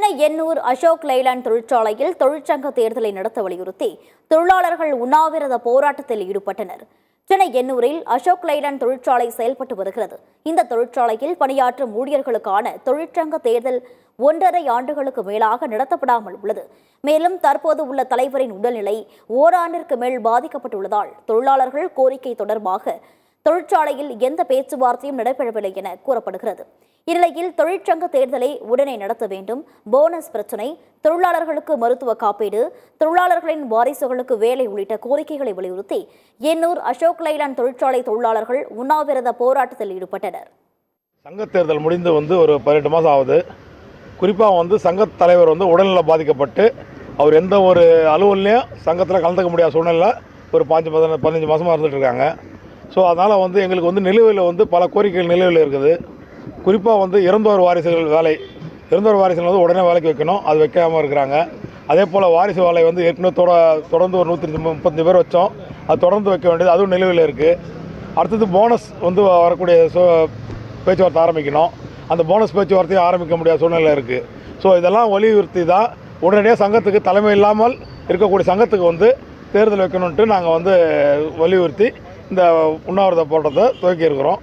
Chennai Ennore Ashok Leyland தொழிற்சாலையில் தொழிற்சங்க தேர்தலை நடத்த வலியுறுத்தி தொழிலாளர்கள் உண்ணாவிரத போராட்டத்தில் ஈடுபட்டனர். சென்னை எண்ணூரில் அசோக் லைலாண்ட் தொழிற்சாலை செயல்பட்டு வருகிறது. இந்த தொழிற்சாலையில் பணியாற்றும் ஊழியர்களுக்கான தொழிற்சங்க தேர்தல் 1.5 ஆண்டுகளுக்கு மேலாக நடத்தப்படாமல் உள்ளது. மேலும் தற்போது உள்ள தலைவரின் உடல்நிலை ஓராண்டிற்கு மேல் பாதிக்கப்பட்டுள்ளதால் தொழிலாளர்கள் கோரிக்கை தொடர்பாக தொழிற்சாலையில் எந்த பேச்சுவார்த்தையும் நடைபெறவில்லை என கூறப்படுகிறது. இந்நிலையில் தொழிற்சங்க தேர்தலை உடனே நடத்த வேண்டும், போனஸ் பிரச்சினை, தொழிலாளர்களுக்கு மருத்துவ காப்பீடு, தொழிலாளர்களின் வாரிசுகளுக்கு வேலை உள்ளிட்ட கோரிக்கைகளை வலியுறுத்தி எண்ணூர் அசோக் லைலாண்ட் தொழிற்சாலை தொழிலாளர்கள் உண்ணாவிரத போராட்டத்தில் ஈடுபட்டனர். சங்க தேர்தல் முடிந்து ஒரு 18 மாதம் ஆகுது. குறிப்பாக சங்க தலைவர் உடல்நல பாதிக்கப்பட்டு அவர் எந்த ஒரு அலுவலையும் சங்கத்தில் கலந்துக்க முடியாத சூழ்நிலை ஒரு 15 மாதமாக இருந்துட்டு இருக்காங்க. ஸோ அதனால் எங்களுக்கு நிலுவையில் பல கோரிக்கைகள் நிலுவையில் இருக்குது. குறிப்பாக இறந்தோர் வாரிசுகள் வேலை, இறந்தோர் வாரிசுகள் உடனே வேலைக்கு வைக்கணும், அது வைக்காமல் இருக்கிறாங்க. அதே போல் வாரிசு வேலை ஏற்கனவே தொடர்ந்து ஒரு 135 பேர் வச்சோம், அது தொடர்ந்து வைக்க வேண்டியது அதுவும் நிலுவையில் இருக்குது. அடுத்தது போனஸ் வரக்கூடிய பேச்சுவார்த்தை ஆரம்பிக்கணும், அந்த போனஸ் பேச்சுவார்த்தையும் ஆரம்பிக்க முடியாத சூழ்நிலை இருக்குது. ஸோ இதெல்லாம் வலியுறுத்தி தான் உடனடியாக சங்கத்துக்கு தலைமை இல்லாமல் இருக்கக்கூடிய சங்கத்துக்கு தேர்தல் வைக்கணுன்ட்டு நாங்கள் வலியுறுத்தி இந்த உண்ணாவிரத போராட்டத்தை துவக்கி இருக்கிறோம்.